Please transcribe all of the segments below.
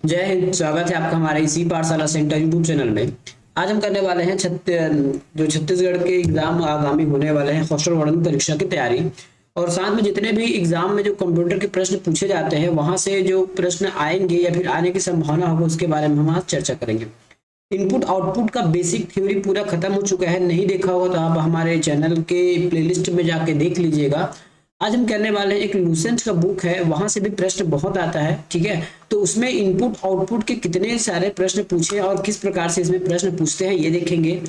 जय हिंद। स्वागत है आपका हमारे इसी पाठशाला सेंटर यूट्यूब चैनल में। आज हम करने वाले हैं जो छत्तीसगढ़ के एग्जाम आगामी होने वाले हैं हॉस्टल वार्डन परीक्षा की तैयारी, और साथ में जितने भी एग्जाम में जो कंप्यूटर के प्रश्न पूछे जाते हैं वहां से जो प्रश्न आएंगे या फिर आने की संभावना होगी उसके बारे में हम आज चर्चा करेंगे। इनपुट आउटपुट का बेसिक थ्योरी पूरा खत्म हो चुका है, नहीं देखा होगा तो आप हमारे चैनल के प्लेलिस्ट में जाके देख लीजिएगा। आज हम करने वाले हैं, एक लूसेंट का बुक है, वहां से भी प्रश्न बहुत आता है, ठीक है। तो उसमें इनपुट आउटपुट के कितने सारे प्रश्न पूछे हैं और किस प्रकार से इसमें प्रश्न पूछते हैं ये देखेंगे।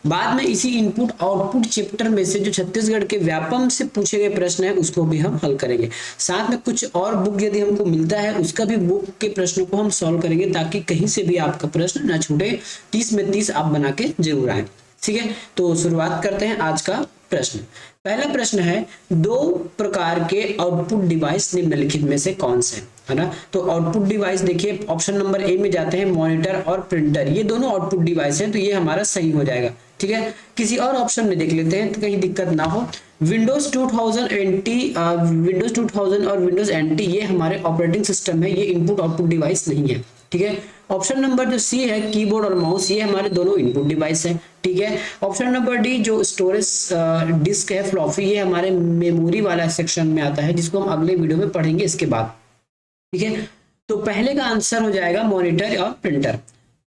बाद में इसी इनपुट आउटपुट चैप्टर में से जो छत्तीसगढ़ के व्यापम से पूछे गए प्रश्न है उसको भी हम हल करेंगे। साथ में कुछ और बुक यदि हमको मिलता है उसका भी बुक के प्रश्नों को हम सॉल्व करेंगे, ताकि कहीं से भी आपका प्रश्न न छूटे। 30 में 30 आप बना के जरूर आए, ठीक है। तो शुरुआत करते हैं आज का प्रश्न। पहला प्रश्न है, दो प्रकार के आउटपुट डिवाइस निम्नलिखित में से कौन से है ना। तो आउटपुट डिवाइस देखिए, ऑप्शन नंबर ए में जाते हैं मॉनिटर और प्रिंटर, ये दोनों आउटपुट डिवाइस हैं, तो ये हमारा सही हो जाएगा, ठीक है। किसी और ऑप्शन में देख लेते हैं तो कहीं दिक्कत ना हो। विंडोज 2000 और विंडोज एनटी ये हमारे ऑपरेटिंग सिस्टम है, ये इनपुट आउटपुट डिवाइस नहीं है, ठीक है। ऑप्शन नंबर जो सी है कीबोर्ड और माउस, ये हमारे दोनों इनपुट डिवाइस हैं, ठीक है। ऑप्शन नंबर डी जो स्टोरेज डिस्क है फ्लॉपी, ये हमारे मेमोरी वाला सेक्शन में आता है, जिसको हम अगले वीडियो में पढ़ेंगे इसके बाद, ठीक है। तो पहले का आंसर हो जाएगा मॉनिटर और प्रिंटर।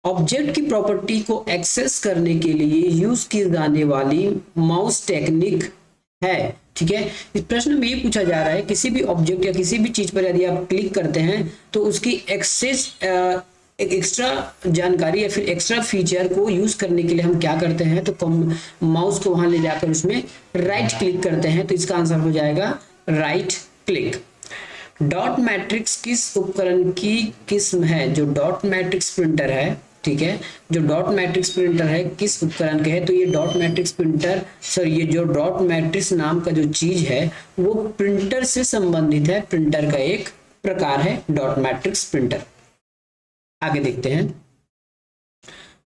ऑब्जेक्ट की प्रॉपर्टी को एक्सेस करने के लिए यूज की जाने वाली माउस टेक्निक है, ठीक है। इस प्रश्न में ये पूछा जा रहा है, किसी भी ऑब्जेक्ट या किसी भी चीज पर यदि आप क्लिक करते हैं तो उसकी एक्सेस एक एक्स्ट्रा जानकारी या फिर एक्स्ट्रा फीचर को यूज करने के लिए हम क्या करते हैं, तो माउस को वहां ले जाकर उसमें राइट क्लिक करते हैं। तो इसका आंसर हो जाएगा राइट क्लिक। डॉट मैट्रिक्स किस उपकरण की किस्म है? जो डॉट मैट्रिक्स प्रिंटर है, ठीक है, जो डॉट मैट्रिक्स प्रिंटर है किस उपकरण के है? तो ये डॉट मैट्रिक्स प्रिंटर, सॉरी, ये जो डॉट मैट्रिक्स नाम का जो चीज है वो प्रिंटर से संबंधित है, प्रिंटर का एक प्रकार है डॉट मैट्रिक्स प्रिंटर। आगे देखते हैं,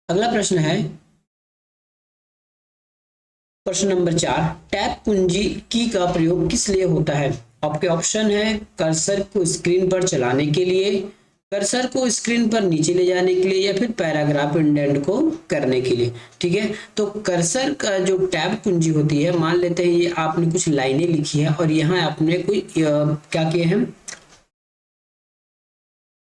अगला प्रश्न है प्रश्न नंबर 4, टैब कुंजी की का प्रयोग किस लिए होता है? आपके ऑप्शन है कर्सर को स्क्रीन पर चलाने के लिए, कर्सर को स्क्रीन पर नीचे ले जाने के लिए, या फिर पैराग्राफ इंडेंट को करने के लिए, ठीक है। तो कर्सर का जो टैब कुंजी होती है, मान लेते हैं ये आपने कुछ लाइनें लिखी है और यहाँ आपने कोई क्या किए हैं,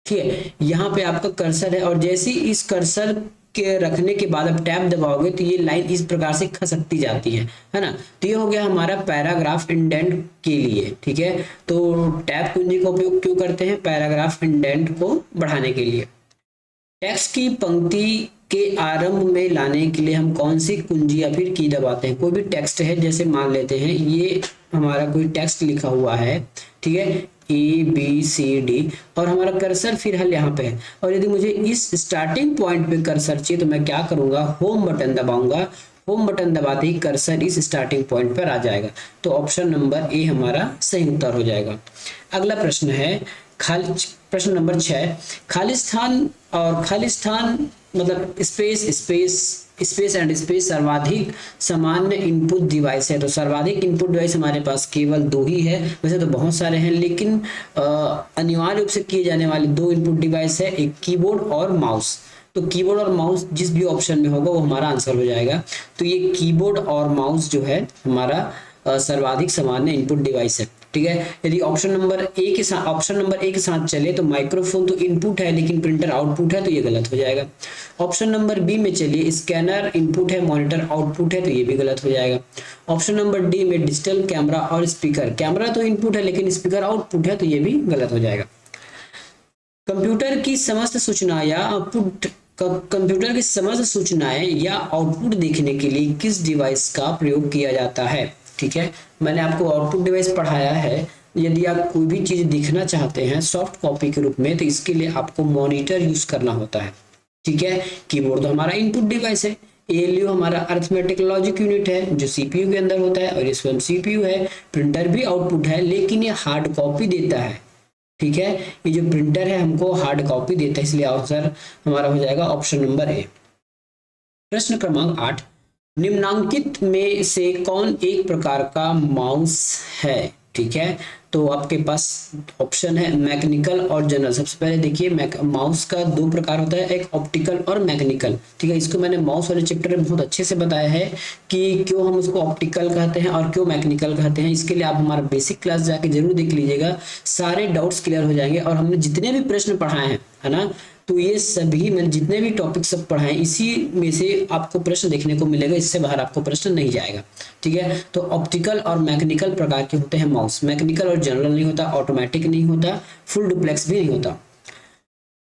ठीक है, यहाँ पे आपका कर्सर है और जैसे ही इस कर्सर के रखने के बाद आप टैब दबाओगे तो ये लाइन इस प्रकार से खसकती जाती है ना। तो ये हो गया हमारा पैराग्राफ इंडेंट के लिए, ठीक है। तो टैब कुंजी का उपयोग क्यों करते हैं? पैराग्राफ इंडेंट को बढ़ाने के लिए। टेक्स्ट की पंक्ति के आरंभ में लाने के लिए हम कौन सी कुंजी या फिर की दबाते हैं? कोई भी टेक्स्ट है, जैसे मान लेते हैं ये हमारा कोई टेक्स्ट लिखा हुआ है, ठीक है, ABCD, और हमारा कर्सर फिलहाल यहाँ पे है, और यदि मुझे इस स्टार्टिंग पॉइंट पे कर्सर चाहिए तो मैं क्या करूंगा, होम बटन दबाऊंगा। होम बटन दबाते ही कर्सर इस स्टार्टिंग पॉइंट पर आ जाएगा। तो ऑप्शन नंबर ए हमारा सही उत्तर हो जाएगा। अगला प्रश्न है प्रश्न नंबर 6, खालिस्तान और खालिस्तान मतलब स्पेस एंड स्पेस सर्वाधिक सामान्य इनपुट डिवाइस है। तो सर्वाधिक इनपुट डिवाइस हमारे पास केवल दो ही है, वैसे तो बहुत सारे हैं, लेकिन अनिवार्य रूप से किए जाने वाले दो इनपुट डिवाइस है, एक कीबोर्ड और माउस। तो कीबोर्ड और माउस जिस भी ऑप्शन में होगा वो हमारा आंसर हो जाएगा। तो ये कीबोर्ड और माउस जो है हमारा सर्वाधिक सामान्य इनपुट डिवाइस है, ठीक है। यदि ऑप्शन नंबर ए के साथ चले तो माइक्रोफोन तो इनपुट है लेकिन प्रिंटर आउटपुट है, तो ये गलत हो जाएगा। ऑप्शन नंबर बी में चलिए, स्कैनर इनपुट है मॉनिटर आउटपुट है, तो ये भी गलत हो जाएगा। ऑप्शन नंबर डी में डिजिटल कैमरा और स्पीकर, कैमरा तो इनपुट है लेकिन स्पीकर आउटपुट है, तो ये भी गलत हो जाएगा। कंप्यूटर की समस्त सूचनाएं या आउटपुट देखने के लिए किस डिवाइस का प्रयोग किया जाता है? ठीक है, मैंने आपको आउटपुट डिवाइस पढ़ाया है। यदि आप कोई भी चीज दिखना चाहते हैं सॉफ्ट कॉपी के रूप में तो इसके लिए आपको मॉनिटर यूज करना होता है, ठीक है। कीबोर्ड तो हमारा इनपुट डिवाइस है, ALU हमारा अरिथमेटिक लॉजिक यूनिट है जो CPU के अंदर होता है और ये स्वयं CPU है। प्रिंटर भी आउटपुट है लेकिन ये हार्ड कॉपी देता है, ठीक है, ये जो प्रिंटर है हमको हार्ड कॉपी देता है, इसलिए आंसर हमारा हो जाएगा ऑप्शन नंबर ए। प्रश्न क्रमांक 8, निम्नांकित में से कौन एक प्रकार का माउस है? ठीक है, तो आपके पास ऑप्शन है मैकेनिकल और जनरल। सबसे पहले देखिए माउस का दो प्रकार होता है, एक ऑप्टिकल और मैकेनिकल, ठीक है। इसको मैंने माउस वाले चैप्टर में बहुत अच्छे से बताया है कि क्यों हम उसको ऑप्टिकल कहते हैं और क्यों मैकेनिकल कहते हैं। इसके लिए आप हमारा बेसिक क्लास जाके जरूर देख लीजिएगा, सारे डाउट्स क्लियर हो जाएंगे। और हमने जितने भी प्रश्न पढ़ाए हैं, है ना, तो ये सभी मैंने जितने भी टॉपिक सब पढ़ाए इसी में से आपको प्रश्न देखने को मिलेगा, इससे बाहर आपको प्रश्न नहीं जाएगा, ठीक है। तो ऑप्टिकल और मैकेनिकल प्रकार के होते हैं माउस। मैकेनिकल और जनरल नहीं होता, ऑटोमेटिक नहीं होता, फुल डुप्लेक्स भी नहीं होता।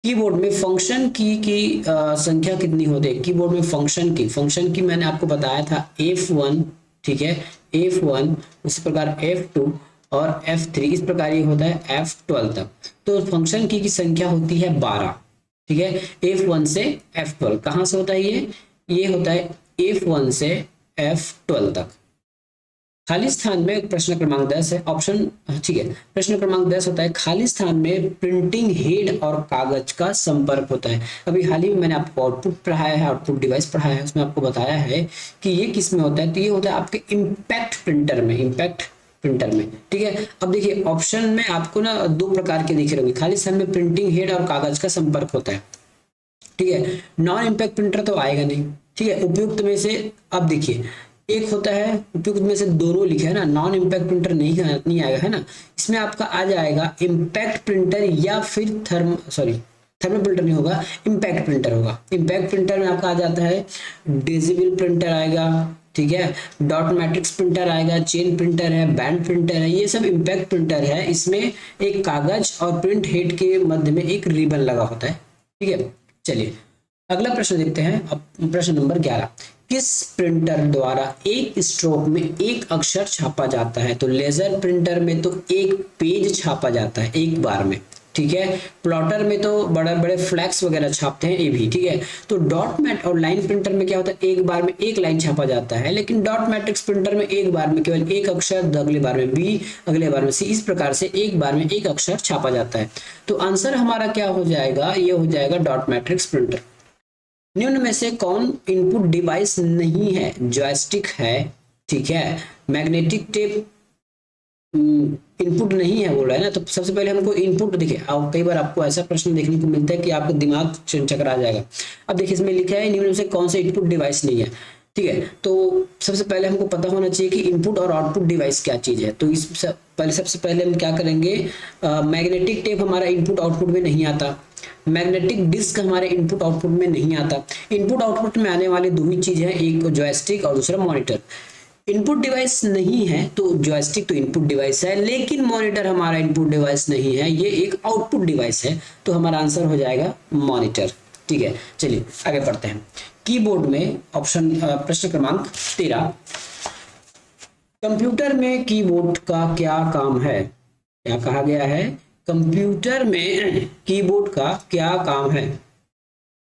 कीबोर्ड में फंक्शन की संख्या कितनी होती है? कीबोर्ड में फंक्शन की मैंने आपको बताया था F1, ठीक है, F1, उसी प्रकार F2 और F3, इस प्रकार ये होता है F12 तक। तो फंक्शन की संख्या होती है 12, ठीक है। F1 से F12 कहाँ से होता है ये होता है F1 से F12 तक। खाली स्थान में प्रश्न क्रमांक 10 है ऑप्शन, ठीक है। प्रश्न क्रमांक 10 होता है खाली स्थान में प्रिंटिंग हेड और कागज का संपर्क होता है। अभी हाल ही में मैंने आपको आउटपुट पढ़ाया है, आउटपुट डिवाइस पढ़ाया है, उसमें आपको बताया है कि ये किस में होता है। तो ये होता है आपके इम्पैक्ट प्रिंटर में, ठीक है। अब देखिए ऑप्शन में आपको ना दो प्रकार के दिख रहे होंगे, खाली स्थान में प्रिंटिंग हेड और कागज का संपर्क होता है, ठीक है। नॉन इम्पैक्ट प्रिंटर तो आएगा नहीं, ठीक है। उपयुक्त में से अब देखिए एक होता है, उपयुक्त में से दोनों लिखे है ना, नॉन इम्पैक्ट प्रिंटर नहीं आएगा, है ना। इसमें आपका आ जाएगा इम्पैक्ट प्रिंटर या फिर थर्मल प्रिंटर नहीं होगा, इम्पैक्ट प्रिंटर होगा। इम्पैक्ट प्रिंटर में आपका आ जाता है डिजिबल प्रिंटर आएगा, ठीक है, डॉट मैट्रिक्स प्रिंटर आएगा, चेन प्रिंटर है, बैंड प्रिंटर है, ये सब इम्पैक्ट प्रिंटर है। इसमें एक कागज और प्रिंट हेड के मध्य में एक रिबन लगा होता है, ठीक है। चलिए अगला प्रश्न देखते हैं। अब प्रश्न नंबर 11, किस प्रिंटर द्वारा एक स्ट्रोक में एक अक्षर छापा जाता है? तो लेजर प्रिंटर में तो एक पेज छापा जाता है एक बार में, ठीक है। प्लॉटर में तो बड़े बड़े फ्लैक्स वगैरह छापते हैं, ये भी, ठीक है। तो डॉट मैट और लाइन प्रिंटर में क्या होता है, एक बार में एक लाइन छापा जाता है। लेकिन डॉट मैट्रिक्स प्रिंटर में एक बार में केवल एक अक्षर, अगले बार में बी, अगले बार में सी, इस प्रकार से एक बार में एक अक्षर छापा जाता है। तो आंसर हमारा क्या हो जाएगा, ये हो जाएगा डॉट मैट्रिक्स प्रिंटर। निम्न में से कौन इनपुट डिवाइस नहीं है? जॉयस्टिक है, ठीक है, मैग्नेटिक टेप इनपुट नहीं है बोल रहा है ना। तो सबसे पहले हमको इनपुट देखिए, कई बार आपको ऐसा प्रश्न देखने को मिलता है कि आपका दिमाग चकरा जाएगा। अब देखिए इसमें लिखा है निम्न में से कौन सा इनपुट डिवाइस नहीं है, ठीक है। तो सबसे पहले हमको पता होना चाहिए कि इनपुट और आउटपुट डिवाइस क्या चीज है। तो सबसे पहले हम क्या करेंगे, मैग्नेटिक टेप हमारा इनपुट आउटपुट में नहीं आता, मैग्नेटिक डिस्क हमारे इनपुट आउटपुट में नहीं आता। इनपुट आउटपुट में आने वाले दो ही चीज है, एक जॉयस्टिक और दूसरा मॉनिटर। इनपुट डिवाइस नहीं है तो जॉयस्टिक तो इनपुट डिवाइस है, लेकिन मॉनिटर हमारा इनपुट डिवाइस नहीं है, ये एक आउटपुट डिवाइस है। तो हमारा आंसर हो जाएगा मॉनिटर, ठीक है। चलिए आगे बढ़ते हैं। कीबोर्ड में ऑप्शन प्रश्न क्रमांक 13, कंप्यूटर में कीबोर्ड का क्या काम है? क्या कहा गया है, कंप्यूटर में कीबोर्ड का क्या काम है,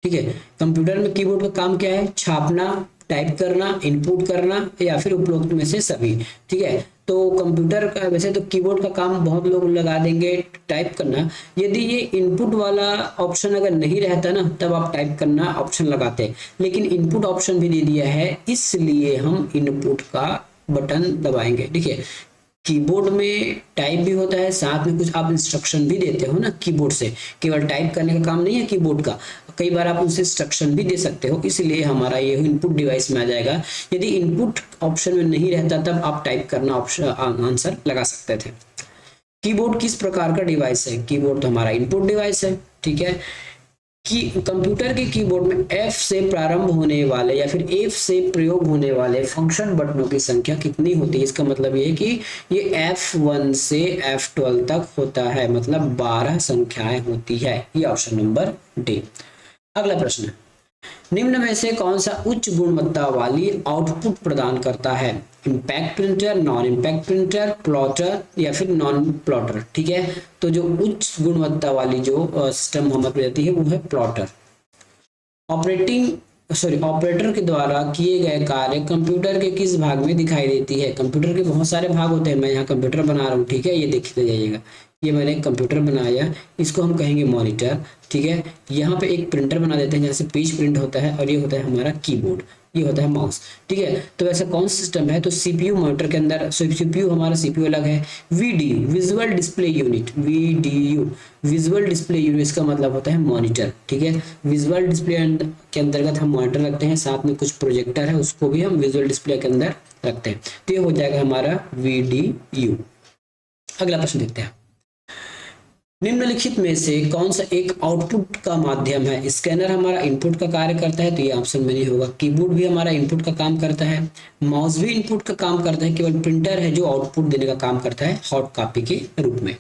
ठीक है। कंप्यूटर में कीबोर्ड का काम क्या है? छापना, टाइप करना, इनपुट करना, या फिर उपरोक्त में से सभी, ठीक है। तो कंप्यूटर का वैसे तो कीबोर्ड का काम बहुत लोग लगा देंगे टाइप करना। यदि ये इनपुट वाला ऑप्शन अगर नहीं रहता ना, तब आप टाइप करना ऑप्शन लगाते, लेकिन इनपुट ऑप्शन भी दे दिया है, इसलिए हम इनपुट का बटन दबाएंगे। देखिए कीबोर्ड में टाइप भी होता है, साथ में कुछ आप इंस्ट्रक्शन भी देते हो ना कीबोर्ड से, केवल टाइप करने का काम नहीं है कीबोर्ड का, कई बार आप उनसे इंस्ट्रक्शन भी दे सकते हो, इसलिए हमारा ये इनपुट डिवाइस में आ जाएगा। यदि इनपुट ऑप्शन में नहीं रहता तब आप टाइप करना ऑप्शन आंसर लगा सकते थे। कीबोर्ड किस प्रकार का डिवाइस है? कीबोर्ड तो हमारा इनपुट डिवाइस है, ठीक है। कि कंप्यूटर के कीबोर्ड में F से प्रारंभ होने वाले या फिर F से प्रयोग होने वाले फंक्शन बटनों की संख्या कितनी होती है? इसका मतलब ये है कि ये F1 से F12 तक होता है, मतलब 12 संख्याएं होती है। ये ऑप्शन नंबर डी। अगला प्रश्न, निम्न में से कौन सा उच्च गुणवत्ता वाली आउटपुट प्रदान करता है? Impact printer, non impact printer, plotter या फिर नॉन प्लॉटर, ठीक है। तो जो उच्च गुणवत्ता वाली जो सिस्टम हमें देती है वो है प्लॉटर। ऑपरेटर के द्वारा किए गए कार्य कंप्यूटर के किस भाग में दिखाई देती है? कंप्यूटर के बहुत सारे भाग होते हैं, मैं यहाँ कंप्यूटर बना रहा हूँ, ठीक है, ये देखते जाइएगा। ये मैंने एक कंप्यूटर बनाया, इसको हम कहेंगे मॉनिटर, ठीक है। यहाँ पे एक प्रिंटर बना देते हैं जहाँ से पेज प्रिंट होता है, और ये होता है हमारा कीबोर्ड। ये होता है माउस। ठीक है, तो वैसे कौन सिस्टम है, तो सीपीयू मॉनिटर के अंदर, सीपीयू हमारा सीपीयू अलग है। VDU visual display unit, VDU visual display unit, इसका मतलब होता है मॉनिटर। ठीक है, विजुअल डिस्प्ले के अंतर्गत हम मॉनिटर रखते हैं, साथ में कुछ प्रोजेक्टर है उसको भी हम विजुअल डिस्प्ले के अंदर रखते हैं। तो ये हो जाएगा हमारा वीडीयू। अगला प्रश्न देखते हैं, निम्नलिखित में से कौन सा एक आउटपुट का माध्यम है। स्कैनर हमारा इनपुट का कार्य करता है, तो ये ऑप्शन में नहीं होगा। कीबोर्ड भी हमारा इनपुट का काम करता है, माउस भी इनपुट का काम करता है, केवल प्रिंटर है जो आउटपुट देने का काम करता है हॉट कॉपी के रूप में।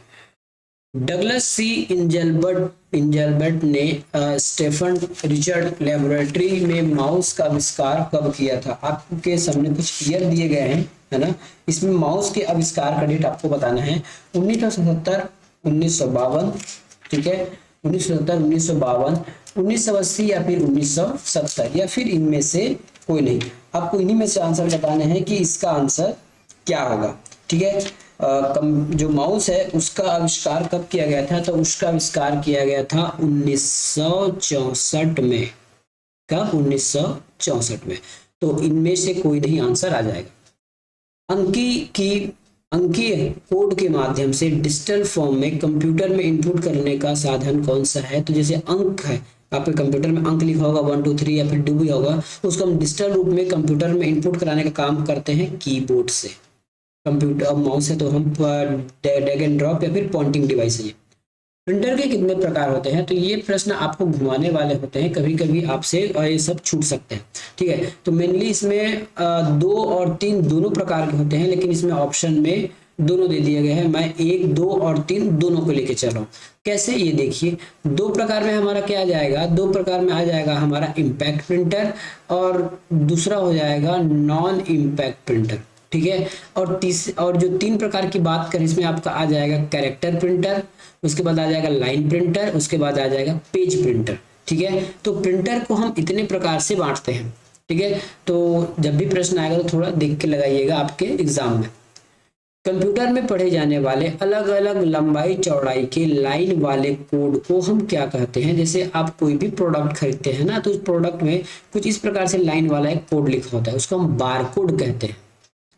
डगलस सी इंजलबर्ट ने स्टेफन रिचर्ड लेबोरेटरी में माउस का आविष्कार कब किया था। आपके सामने कुछ ईयर दिए गए हैं, है ना। इसमें माउस के आविष्कार का डेट आपको बताना है 1977, 1952, ठीक है, 1977, 1952, 1980 या फिर 1970, या फिर इनमें से कोई नहीं। आपको इन्हीं में से आंसर बताने हैं कि इसका आंसर क्या होगा। ठीक है, जो माउस है उसका आविष्कार कब किया गया था, तो उसका आविष्कार किया गया था 1964 में। कब, 1964 में। तो इनमें से कोई नहीं आंसर आ जाएगा। अंकीय कोड के माध्यम से डिजिटल फॉर्म में कंप्यूटर में इनपुट करने का साधन कौन सा है। तो जैसे अंक है, आपके कंप्यूटर में अंक लिखा होगा 1 2 3 या फिर 2 भी होगा, उसको हम डिजिटल रूप में कंप्यूटर में इनपुट कराने का काम करते हैं कीबोर्ड से। कंप्यूटर, अब माउस है तो हम ड्रैग एंड ड्रॉप या फिर पॉइंटिंग डिवाइस है। प्रिंटर के कितने प्रकार होते हैं, तो ये प्रश्न आपको घुमाने वाले होते हैं, कभी कभी आपसे ये सब छूट सकते हैं। ठीक है, तो मेनली इसमें 2 और 3 दोनों प्रकार के होते हैं, लेकिन इसमें ऑप्शन में दोनों दे दिए गए हैं। मैं 1, 2 और 3 दोनों को लेके चल रहा हूँ। कैसे, ये देखिए, 2 प्रकार में हमारा क्या आ जाएगा, 2 प्रकार में आ जाएगा हमारा इम्पैक्ट प्रिंटर, और दूसरा हो जाएगा नॉन इम्पैक्ट प्रिंटर। ठीक है, और जो 3 प्रकार की बात करें, इसमें आपका आ जाएगा कैरेक्टर प्रिंटर, उसके बाद आ जाएगा लाइन प्रिंटर, उसके बाद आ जाएगा पेज प्रिंटर। ठीक है, तो प्रिंटर को हम इतने प्रकार से बांटते हैं। ठीक है, तो जब भी प्रश्न आएगा तो थोड़ा देख के लगाइएगा आपके एग्जाम में। कंप्यूटर में पढ़े जाने वाले अलग अलग लंबाई चौड़ाई के लाइन वाले कोड को हम क्या कहते हैं। जैसे आप कोई भी प्रोडक्ट खरीदते हैं ना, तो उस प्रोडक्ट में कुछ इस प्रकार से लाइन वाला एक कोड लिखा होता है, उसको हम बारकोड कहते हैं।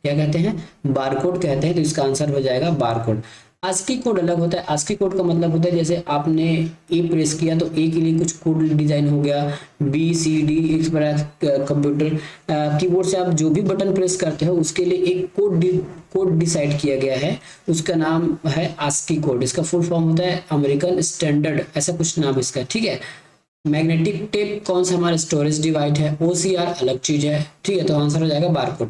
क्या कहते हैं, बारकोड कहते हैं। तो इसका आंसर हो जाएगा बारकोड। आस्की कोड अलग होता है। आस्की कोड का मतलब होता है जैसे आपने ए प्रेस किया तो ए के लिए कुछ कोड डिजाइन हो गया, बी सी डी, इस प्रकार कंप्यूटर कीबोर्ड से आप जो भी बटन प्रेस करते हो उसके लिए एक कोड डिसाइड किया गया है, उसका नाम है आस्की कोड। इसका फुल फॉर्म होता है अमेरिकन स्टैंडर्ड, ऐसा कुछ नाम इसका। ठीक है, मैग्नेटिक टेप कौन सा हमारा स्टोरेज डिवाइस है, OCR अलग चीज है। ठीक है, तो आंसर हो जाएगा बारकोड।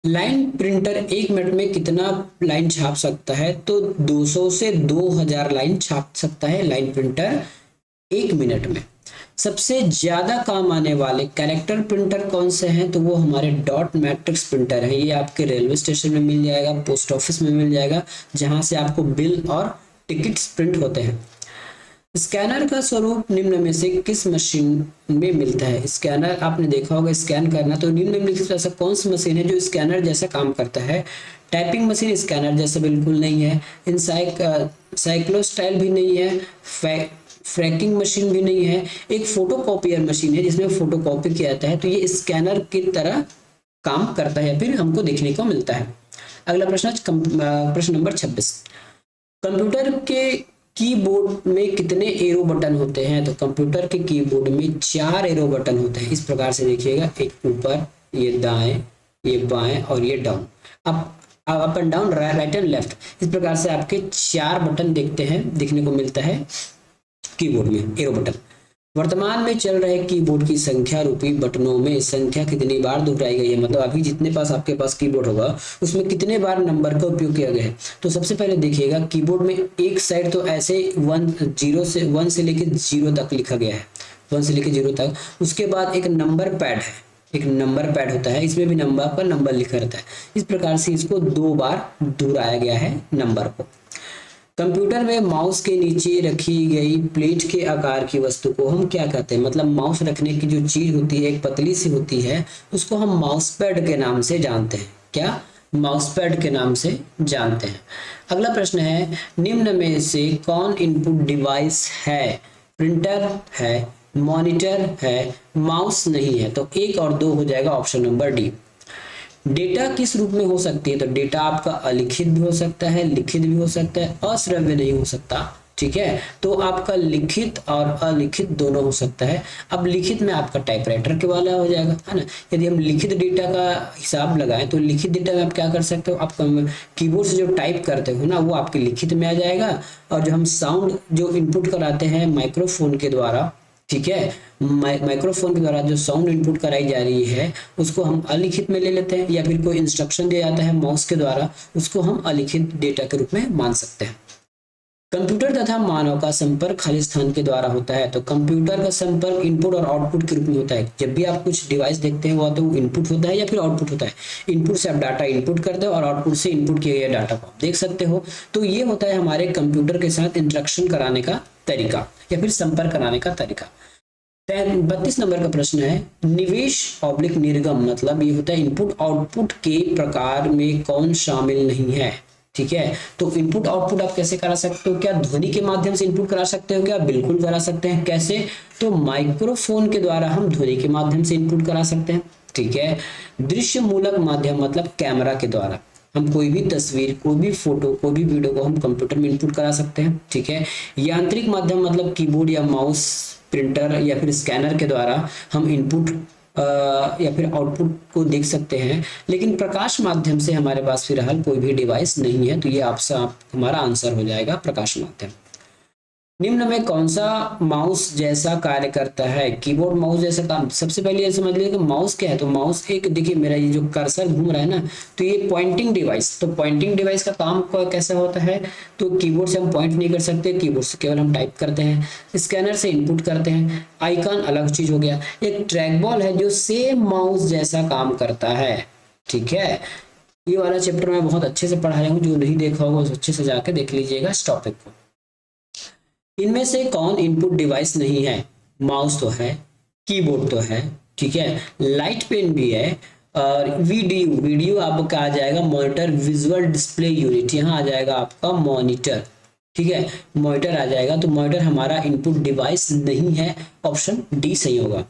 लाइन प्रिंटर 1 मिनट में कितना लाइन छाप सकता है, तो 200 से 2000 लाइन छाप सकता है लाइन प्रिंटर 1 मिनट में। सबसे ज्यादा काम आने वाले कैरेक्टर प्रिंटर कौन से हैं, तो वो हमारे डॉट मैट्रिक्स प्रिंटर है। ये आपके रेलवे स्टेशन में मिल जाएगा, पोस्ट ऑफिस में मिल जाएगा, जहां से आपको बिल और टिकट्स प्रिंट होते हैं। स्कैनर का स्वरूप निम्न में से किस मशीन में मिलता है। स्कैनर आपने देखा होगा स्कैन करना, तो निम्नलिखित ऐसा कौन सी मशीन है जो स्कैनर जैसा काम करता है। टाइपिंग मशीन स्कैनर जैसा बिल्कुल नहीं है, साइक्लोस्टाइल भी नहीं है, फ्रैकिंग मशीन भी नहीं है, एक फोटोकॉपियर मशीन है जिसमें फोटोकॉपी किया जाता है। तो ये स्कैनर की तरह काम करता है, फिर हमको देखने को मिलता है। अगला प्रश्न, प्रश्न नंबर 26, कंप्यूटर के कीबोर्ड में कितने एरो बटन होते हैं। तो कंप्यूटर के कीबोर्ड में 4 एरो बटन होते हैं। इस प्रकार से देखिएगा, एक ऊपर, ये दाएं, ये बाएं और ये down, up and down, right and left. इस प्रकार से आपके 4 बटन देखने को मिलता है कीबोर्ड में, एरो बटन। वर्तमान में चल रहे कीबोर्ड की संख्या रूपी बटनों में संख्या कितनी बार दोहराई गई है। मतलब अभी जितने पास आपके पास कीबोर्ड होगा उसमें कितने बार नंबर का उपयोग किया गया है। तो सबसे पहले देखिएगा, कीबोर्ड में एक साइड तो ऐसे 1 से लेके 0 तक लिखा गया है, 1 से लेके 0 तक। उसके बाद एक नंबर पैड है, एक नंबर पैड होता है, इसमें भी नंबर पर नंबर लिखा रहता है। इस प्रकार से इसको 2 बार दोहराया गया है नंबर को। कंप्यूटर में माउस के नीचे रखी गई प्लेट के आकार की वस्तु को हम क्या कहते हैं। मतलब माउस रखने की जो चीज होती है, एक पतली सी होती है, उसको हम माउस पैड के नाम से जानते हैं। क्या, माउस पैड के नाम से जानते हैं। अगला प्रश्न है, निम्न में से कौन इनपुट डिवाइस है। प्रिंटर है, मॉनिटर है, माउस नहीं है, तो 1 और 2 हो जाएगा ऑप्शन नंबर डी। डेटा किस रूप में हो सकती है, तो डेटा आपका अलिखित भी हो सकता है, लिखित भी हो सकता है, अश्रव्य नहीं हो सकता, ठीक है। तो आपका लिखित और अलिखित दोनों हो सकता है। अब लिखित में आपका टाइपराइटर के वाला हो जाएगा, है ना। यदि हम लिखित डेटा का हिसाब लगाएं तो लिखित डेटा में आप क्या कर सकते हो, आप कीबोर्ड से जो टाइप करते हो ना वो आपके लिखित में आ जाएगा, और जो हम साउंड जो इनपुट कराते हैं माइक्रोफोन के द्वारा, ठीक है, माइक्रोफोन के द्वारा जो साउंड इनपुट कराई जा रही है उसको हम अलिखित में ले लेते हैं, या फिर कोई इंस्ट्रक्शन दिया जाता है माउस के द्वारा उसको हम अलिखित डेटा के रूप में मान सकते हैं। कंप्यूटर तथा मानव का संपर्क खाली स्थान के द्वारा होता है, तो कंप्यूटर का संपर्क इनपुट और आउटपुट के रूप में होता है। जब भी आप कुछ डिवाइस देखते हैं वो तो इनपुट होता है या फिर आउटपुट होता है। इनपुट से आप डाटा इनपुट करते हो और आउटपुट से इनपुट किए गए डाटा को आप देख सकते हो। तो ये होता है हमारे कंप्यूटर के साथ इंटरेक्शन कराने का तरीका या फिर संपर्क कराने का तरीका। 32 नंबर का प्रश्न है, निवेश ऑब्लिक निर्गम, मतलब ये होता है इनपुट आउटपुट के प्रकार में कौन शामिल नहीं है, ठीक है। तो इनपुट आउटपुट आप कैसे करा सकते हो, क्या ध्वनि के माध्यम से इनपुट करा सकते हो, क्या बिल्कुल करा सकते हैं। कैसे, तो माइक्रोफोन के द्वारा हम ध्वनि के माध्यम से इनपुट करा सकते हैं, ठीक है। दृश्य मूलक माध्यम मतलब कैमरा के द्वारा हम कोई भी तस्वीर, कोई भी फोटो, कोई भी वीडियो को हम कंप्यूटर में इनपुट करा सकते हैं, ठीक है। यांत्रिक माध्यम मतलब कीबोर्ड या माउस, प्रिंटर या फिर स्कैनर के द्वारा हम इनपुट या फिर आउटपुट को देख सकते हैं। लेकिन प्रकाश माध्यम से हमारे पास फिलहाल कोई भी डिवाइस नहीं है, तो ये आपसे हमारा आंसर हो जाएगा प्रकाश माध्यम। निम्न में कौन सा माउस जैसा कार्य करता है, कीबोर्ड माउस जैसा काम। सबसे पहले ये समझ लीजिए कि माउस क्या है, तो माउस एक, देखिए मेरा ये जो कर्सर घूम रहा है ना, तो ये पॉइंटिंग डिवाइस, तो पॉइंटिंग डिवाइस का काम कैसा होता है, तो कीबोर्ड से हम पॉइंट नहीं कर सकते, कीबोर्ड से केवल हम टाइप करते हैं, स्कैनर से इनपुट करते हैं। आइकन अलग चीज हो गया। एक ट्रैक बॉल है जो सेम माउस जैसा काम करता है, ठीक है। ये वाला चैप्टर मैं बहुत अच्छे से पढ़ाया हूँ, जो नहीं देखा होगा उस अच्छे से जाके देख लीजिएगा इस टॉपिक को। इनमें से कौन इनपुट डिवाइस नहीं है, माउस तो है, कीबोर्ड तो है, ठीक है, लाइट पेन भी है, और वीडियो आपका आ जाएगा मॉनिटर विजुअल डिस्प्ले यूनिट, यहाँ आ जाएगा आपका मॉनिटर, ठीक है, मॉनिटर आ जाएगा। तो मॉनिटर हमारा इनपुट डिवाइस नहीं है, ऑप्शन डी सही होगा।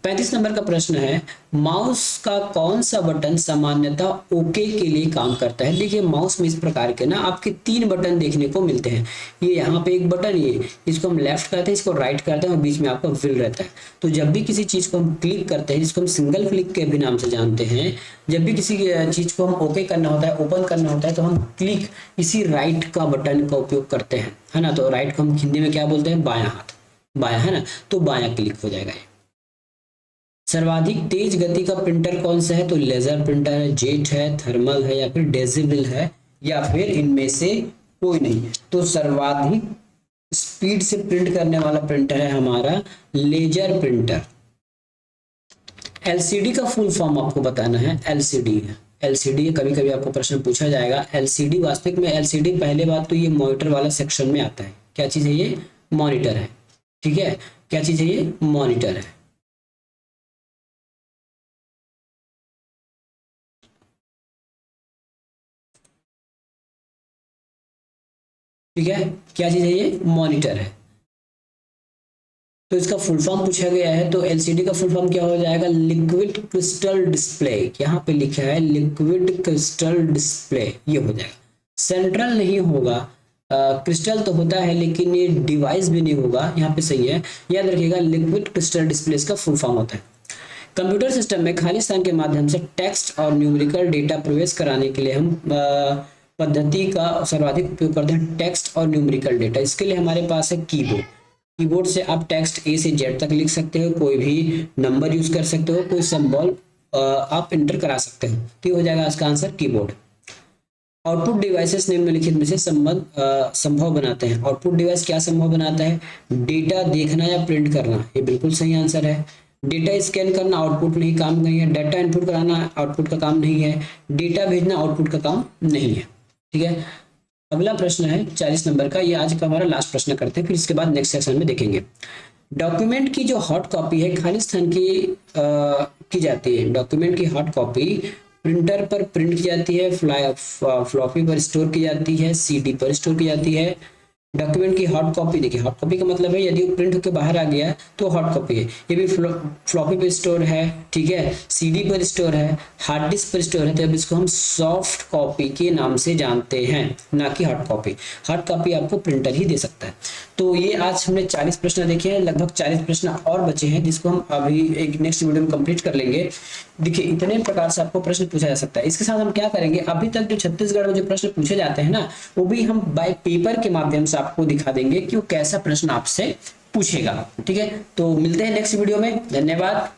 35 नंबर का प्रश्न है, माउस का कौन सा बटन सामान्यतः ओके के लिए काम करता है। देखिए माउस में इस प्रकार के ना आपके 3 बटन देखने को मिलते हैं। ये यहाँ पे एक बटन, ये इसको हम लेफ्ट करते हैं, इसको राइट करते हैं, और बीच में आपका व्हील रहता है। तो जब भी किसी चीज को हम क्लिक करते हैं, जिसको हम सिंगल क्लिक के भी नाम से जानते हैं, जब भी किसी चीज को हम ओके करना होता है, ओपन करना होता है, तो हम क्लिक इसी राइट का बटन का उपयोग करते हैं, है ना। तो राइट को हम हिंदी में क्या बोलते हैं, बायां हाथ, बायां, है ना, तो बायां क्लिक हो जाएगा। सर्वाधिक तेज गति का प्रिंटर कौन सा है, तो लेजर प्रिंटर है, जेट है, थर्मल है, या फिर डेसिबल है, या फिर इनमें से कोई नहीं है। तो सर्वाधिक स्पीड से प्रिंट करने वाला प्रिंटर है हमारा लेजर प्रिंटर। एलसीडी का फुल फॉर्म आपको बताना है, एलसीडी है, एलसीडी कभी कभी आपको प्रश्न पूछा जाएगा। एलसीडी वास्तविक में एलसीडी पहले बात तो ये मॉनिटर वाला सेक्शन में आता है। क्या चीज है ये, मॉनिटर है, ठीक है, क्या चीज है ये, मॉनिटर है। ठीक है, क्या चीज है ये, मॉनिटर है। तो इसका फुल फॉर्म पूछा गया है, तो एलसीडी का फुल फॉर्म क्या हो जाएगा, लिक्विड क्रिस्टल डिस्प्ले। यहाँ पे लिखा है लिक्विड क्रिस्टल डिस्प्ले, ये हो जाएगा। सेंट्रल नहीं होगा, क्रिस्टल तो होता है लेकिन ये डिवाइस भी नहीं होगा, यहाँ पे सही है, याद रखिएगा लिक्विड क्रिस्टल डिस्प्ले इसका फुल फॉर्म होता है। कंप्यूटर सिस्टम में खाली स्थान के माध्यम से टेक्स्ट और न्यूमेरिकल डेटा प्रवेश कराने के लिए हम पद्धति का सर्वाधिक उपयोग करते हैं, टेक्स्ट और न्यूमेरिकल डेटा। इसके लिए हमारे पास है कीबोर्ड। कीबोर्ड से आप टेक्स्ट ए से जेड तक लिख सकते हो, कोई भी नंबर यूज कर सकते हो, कोई सिंबल आप इंटर करा सकते हो, तो ये हो जाएगा इसका आंसर कीबोर्ड। आउटपुट डिवाइसेस निम्नलिखित में से संभव बनाते हैं। आउटपुट डिवाइस क्या संभव बनाता है, डेटा देखना या प्रिंट करना, ये बिल्कुल सही आंसर है। डेटा स्कैन करना आउटपुट नहीं काम नहीं है, डाटा इनपुट कराना आउटपुट का काम नहीं है, डेटा भेजना आउटपुट का काम नहीं है, ठीक है। अगला प्रश्न है 40 नंबर का, ये आज का हमारा लास्ट प्रश्न करते हैं, फिर इसके बाद नेक्स्ट सेक्शन में देखेंगे। डॉक्यूमेंट की जो हॉट कॉपी है खाली स्थान की जाती है। डॉक्यूमेंट की हॉट कॉपी प्रिंटर पर प्रिंट की जाती है, फ्लॉपी पर स्टोर की जाती है, सीडी पर स्टोर की जाती है, डॉक्यूमेंट की हॉट कॉपी, देखिए हॉट कॉपी का मतलब है यदि वो प्रिंट होकर बाहर आ गया है तो हॉट कॉपी है। ये भी फ्लॉपी पे स्टोर है, ठीक है, सीडी पर स्टोर है, हार्ड डिस्क पर स्टोर है, तो अब इसको हम सॉफ्ट कॉपी के नाम से जानते हैं, ना कि हार्ड कॉपी। हार्ड कॉपी आपको प्रिंटर ही दे सकता है। तो ये आज हमने 40 प्रश्न देखे हैं, लगभग 40 प्रश्न और बचे हैं जिसको हम अभी एक नेक्स्ट वीडियो में कंप्लीट कर लेंगे। देखिए इतने प्रकार से आपको प्रश्न पूछा जा सकता है। इसके साथ हम क्या करेंगे, अभी तक जो छत्तीसगढ़ में जो प्रश्न पूछे जाते हैं ना, वो भी हम बाय पेपर के माध्यम से आपको दिखा देंगे कि वो कैसा प्रश्न आपसे पूछेगा। ठीक है, तो मिलते हैं नेक्स्ट वीडियो में, धन्यवाद।